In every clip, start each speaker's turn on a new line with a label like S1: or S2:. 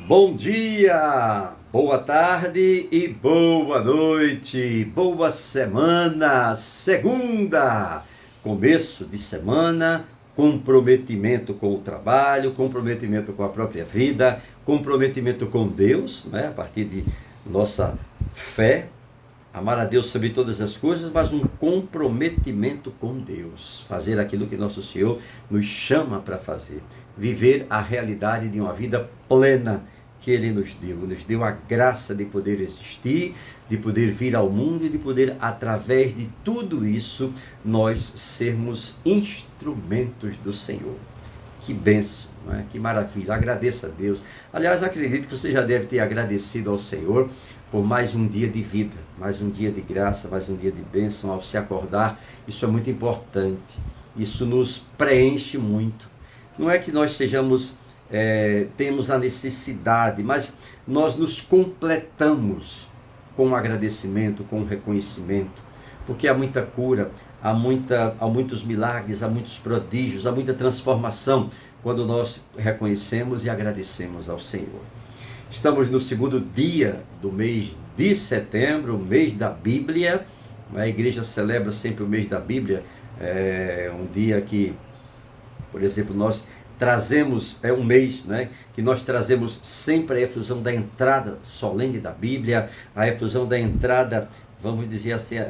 S1: Bom dia, boa tarde e boa noite, boa semana, segunda, começo de semana, comprometimento com o trabalho, comprometimento com a própria vida, comprometimento com Deus, né? A partir de nossa fé, amar a Deus sobre todas as coisas, mas um comprometimento com Deus, fazer aquilo que nosso Senhor nos chama para fazer, viver a realidade de uma vida plena que Ele nos deu a graça de poder existir, de poder vir ao mundo e de poder, através de tudo isso, nós sermos instrumentos do Senhor. Que bênção, não é? Que maravilha, agradeça a Deus. Aliás, acredito que você já deve ter agradecido ao Senhor por mais um dia de vida, mais um dia de graça, mais um dia de bênção ao se acordar. Isso é muito importante, isso nos preenche muito. Não é que nós temos a necessidade, mas nós nos completamos com agradecimento, com reconhecimento, porque há muita cura, há muitos milagres, há muitos prodígios, há muita transformação quando nós reconhecemos e agradecemos ao Senhor. Estamos no segundo dia do mês de setembro, o mês da Bíblia. A igreja celebra sempre o mês da Bíblia, um dia que, por exemplo, nós trazemos, um mês, né, que nós trazemos sempre a efusão da entrada solene da Bíblia, a efusão da entrada, vamos dizer assim,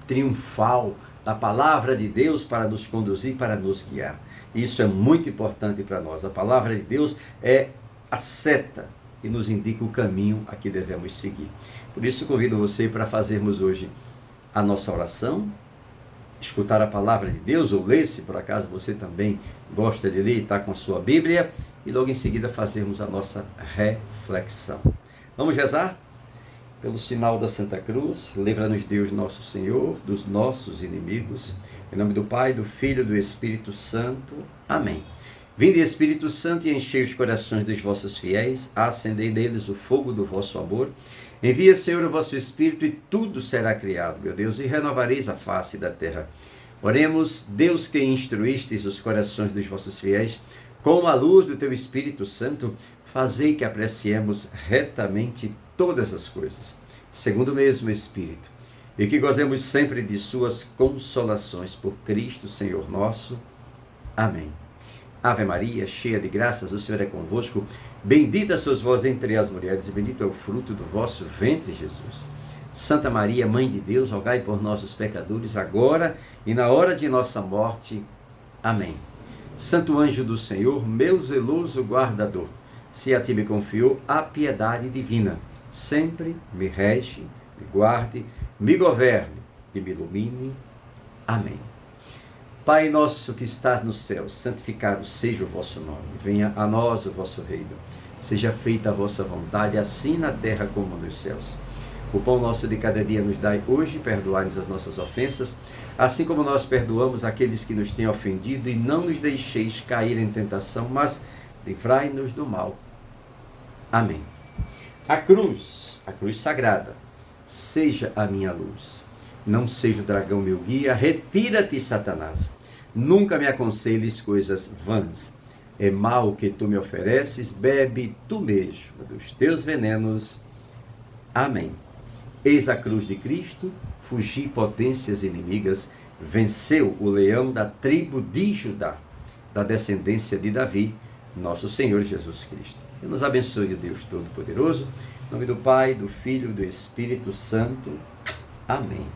S1: triunfal da palavra de Deus para nos conduzir, para nos guiar. Isso é muito importante para nós. A palavra de Deus é a seta que nos indica o caminho a que devemos seguir. Por isso convido você para fazermos hoje a nossa oração, escutar a palavra de Deus, ou ler, se por acaso você também gosta de ler e está com a sua Bíblia, e logo em seguida fazermos a nossa reflexão. Vamos rezar? Pelo sinal da Santa Cruz, livra-nos Deus nosso Senhor dos nossos inimigos, em nome do Pai, do Filho e do Espírito Santo. Amém. Vinde, Espírito Santo, e enchei os corações dos vossos fiéis, acendei neles o fogo do vosso amor. Envia, Senhor, o vosso Espírito, e tudo será criado, meu Deus, e renovareis a face da terra. Oremos, Deus, que instruístes os corações dos vossos fiéis, com a luz do teu Espírito Santo, fazei que apreciemos retamente todas as coisas, segundo o mesmo Espírito, e que gozemos sempre de suas consolações, por Cristo, Senhor nosso. Amém. Ave Maria, cheia de graças, o Senhor é convosco. Bendita sois vós entre as mulheres, e bendito é o fruto do vosso ventre, Jesus. Santa Maria, Mãe de Deus, rogai por nós, os pecadores, agora e na hora de nossa morte. Amém. Santo anjo do Senhor, meu zeloso guardador, se a ti me confiou a piedade divina, sempre me rege, me guarde, me governe e me ilumine. Amém. Pai nosso que estás no céu, santificado seja o vosso nome. Venha a nós o vosso reino. Seja feita a vossa vontade, assim na terra como nos céus. O pão nosso de cada dia nos dai hoje, perdoai-nos as nossas ofensas, assim como nós perdoamos aqueles que nos têm ofendido, e não nos deixeis cair em tentação, mas livrai-nos do mal. Amém. A cruz sagrada, seja a minha luz. Não seja o dragão meu guia, retira-te, Satanás. Nunca me aconselhes coisas vãs. É mal que tu me ofereces, bebe tu mesmo dos teus venenos. Amém. Eis a cruz de Cristo, fugi potências inimigas, venceu o leão da tribo de Judá, da descendência de Davi, nosso Senhor Jesus Cristo. Que nos abençoe o Deus Todo-Poderoso, em nome do Pai, do Filho e do Espírito Santo. Amém.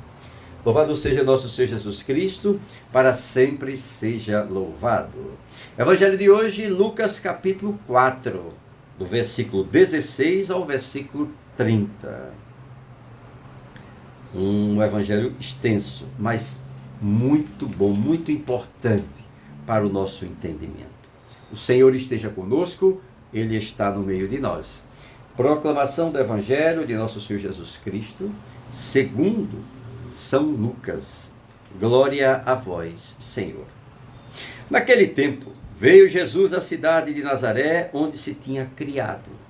S1: Louvado seja nosso Senhor Jesus Cristo, para sempre seja louvado. Evangelho de hoje, Lucas capítulo 4, do versículo 16 ao versículo 30. Um evangelho extenso, mas muito bom, muito importante para o nosso entendimento. O Senhor esteja conosco, Ele está no meio de nós. Proclamação do Evangelho de nosso Senhor Jesus Cristo, segundo São Lucas. Glória a vós, Senhor. Naquele tempo, veio Jesus à cidade de Nazaré, onde se tinha criado.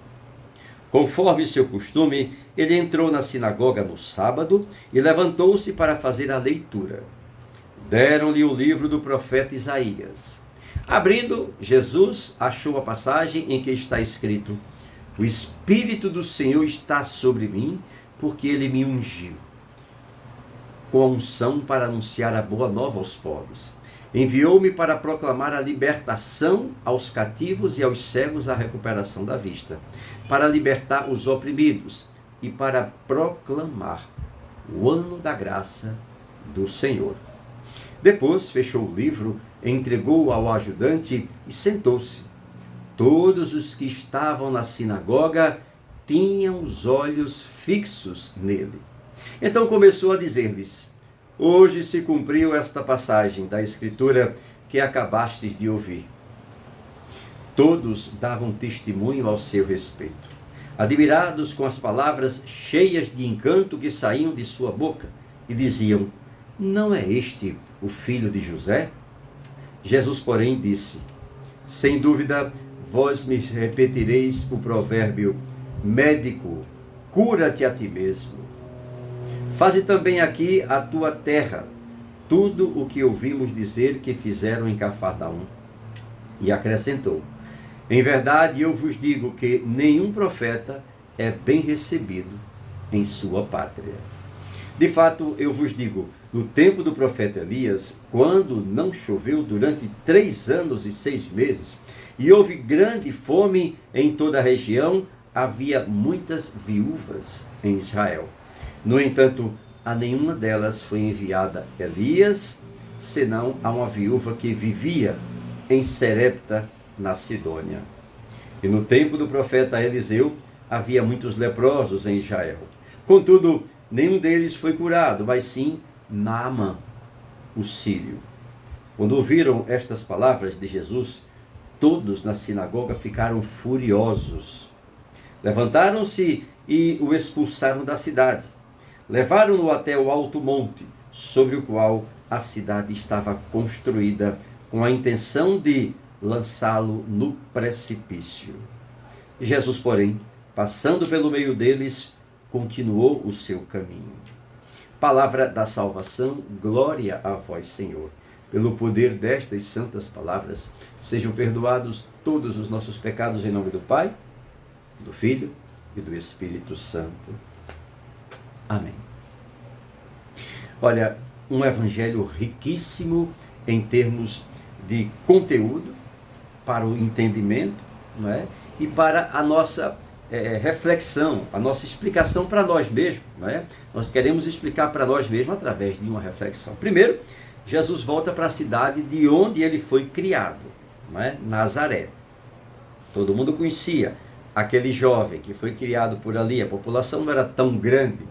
S1: Conforme seu costume, ele entrou na sinagoga no sábado e levantou-se para fazer a leitura. Deram-lhe o livro do profeta Isaías. Abrindo, Jesus achou a passagem em que está escrito: o Espírito do Senhor está sobre mim, porque ele me ungiu com a unção para anunciar a boa nova aos pobres. Enviou-me para proclamar a libertação aos cativos e aos cegos a recuperação da vista, para libertar os oprimidos e para proclamar o ano da graça do Senhor. Depois fechou o livro, entregou-o ao ajudante e sentou-se. Todos os que estavam na sinagoga tinham os olhos fixos nele. Então começou a dizer-lhes: hoje se cumpriu esta passagem da Escritura que acabastes de ouvir. Todos davam testemunho ao seu respeito, admirados com as palavras cheias de encanto que saíam de sua boca, e diziam: não é este o filho de José? Jesus, porém, disse: sem dúvida, vós me repetireis o provérbio: médico, cura-te a ti mesmo. Faze também aqui a tua terra tudo o que ouvimos dizer que fizeram em Cafarnaum. E acrescentou: em verdade eu vos digo que nenhum profeta é bem recebido em sua pátria. De fato, eu vos digo, no tempo do profeta Elias, quando não choveu durante 3 anos e 6 meses, e houve grande fome em toda a região, havia muitas viúvas em Israel. No entanto, a nenhuma delas foi enviada Elias, senão a uma viúva que vivia em Serepta, na Sidônia. E no tempo do profeta Eliseu, havia muitos leprosos em Israel. Contudo, nenhum deles foi curado, mas sim Naamã, o sírio. Quando ouviram estas palavras de Jesus, todos na sinagoga ficaram furiosos. Levantaram-se e o expulsaram da cidade. Levaram-no até o alto monte, sobre o qual a cidade estava construída, com a intenção de lançá-lo no precipício. Jesus, porém, passando pelo meio deles, continuou o seu caminho. Palavra da salvação, glória a vós, Senhor. Pelo poder destas santas palavras, sejam perdoados todos os nossos pecados em nome do Pai, do Filho e do Espírito Santo. Amém. Olha, um evangelho riquíssimo em termos de conteúdo, para o entendimento, não é? E para a nossa reflexão, a nossa explicação para nós mesmos. Não é? Nós queremos explicar para nós mesmos através de uma reflexão. Primeiro, Jesus volta para a cidade de onde ele foi criado, não é? Nazaré. Todo mundo conhecia aquele jovem que foi criado por ali, a população não era tão grande,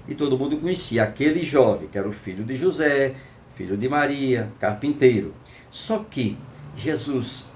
S1: e todo mundo conhecia aquele jovem, que era o filho de José, filho de Maria, carpinteiro. Só que Jesus,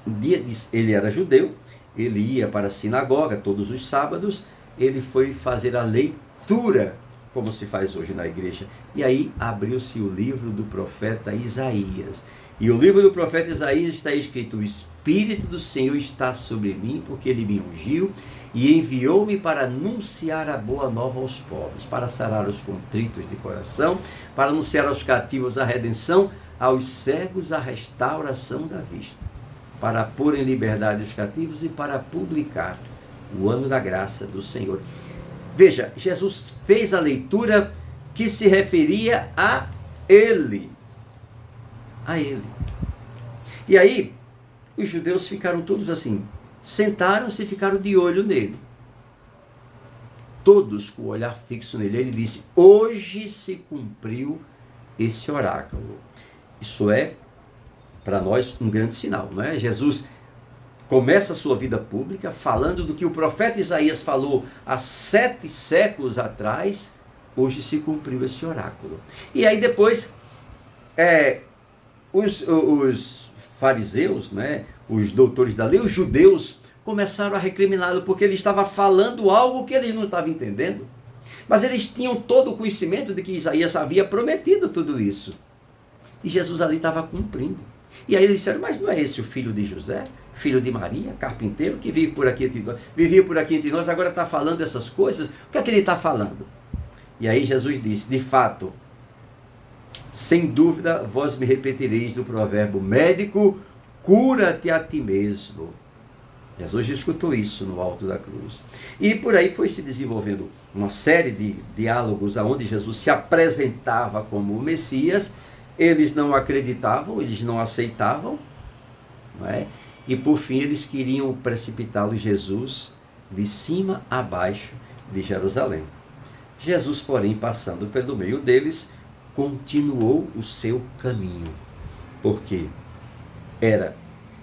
S1: ele era judeu, ele ia para a sinagoga todos os sábados, ele foi fazer a leitura, como se faz hoje na igreja. E aí abriu-se o livro do profeta Isaías. E o livro do profeta Isaías está escrito: o Espírito do Senhor está sobre mim, porque ele me ungiu e enviou-me para anunciar a boa nova aos pobres, para sarar os contritos de coração, para anunciar aos cativos a redenção, aos cegos a restauração da vista, para pôr em liberdade os cativos e para publicar o ano da graça do Senhor. Veja, Jesus fez a leitura que se referia a ele. A ele. E aí, os judeus ficaram todos assim, sentaram-se e ficaram de olho nele. Todos com o olhar fixo nele. Ele disse: hoje se cumpriu esse oráculo. Isso é, para nós, um grande sinal, não é? Jesus começa a sua vida pública falando do que o profeta Isaías falou há 7 séculos atrás. Hoje se cumpriu esse oráculo. E aí depois, os fariseus, né, os doutores da lei, os judeus, começaram a recriminá-lo porque ele estava falando algo que eles não estavam entendendo. Mas eles tinham todo o conhecimento de que Isaías havia prometido tudo isso. E Jesus ali estava cumprindo. E aí eles disseram: mas não é esse o filho de José, filho de Maria, carpinteiro, que vivia por aqui entre nós, agora está falando essas coisas? O que é que ele está falando? E aí Jesus disse: de fato, sem dúvida, vós me repetireis o provérbio: médico, cura-te a ti mesmo. Jesus escutou isso no alto da cruz. E por aí foi se desenvolvendo uma série de diálogos onde Jesus se apresentava como o Messias. Eles não acreditavam, eles não aceitavam, não é? E por fim eles queriam precipitá-lo, Jesus, de cima a baixo de Jerusalém. Jesus, porém, passando pelo meio deles, continuou o seu caminho, porque era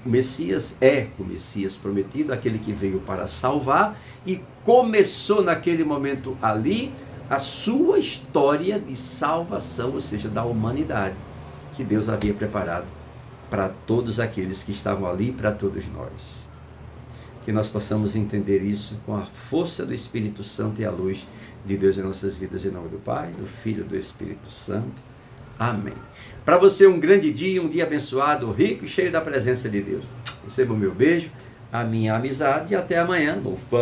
S1: o Messias, é o Messias prometido, aquele que veio para salvar, e começou naquele momento ali a sua história de salvação, ou seja, da humanidade, que Deus havia preparado para todos aqueles que estavam ali, para todos nós. Que nós possamos entender isso com a força do Espírito Santo e a luz de Deus em nossas vidas, em nome do Pai, do Filho e do Espírito Santo. Amém. Para você um grande dia, um dia abençoado, rico e cheio da presença de Deus. Receba o meu beijo, a minha amizade e até amanhã no Fã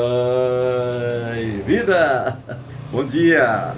S1: e Vida. Bom dia!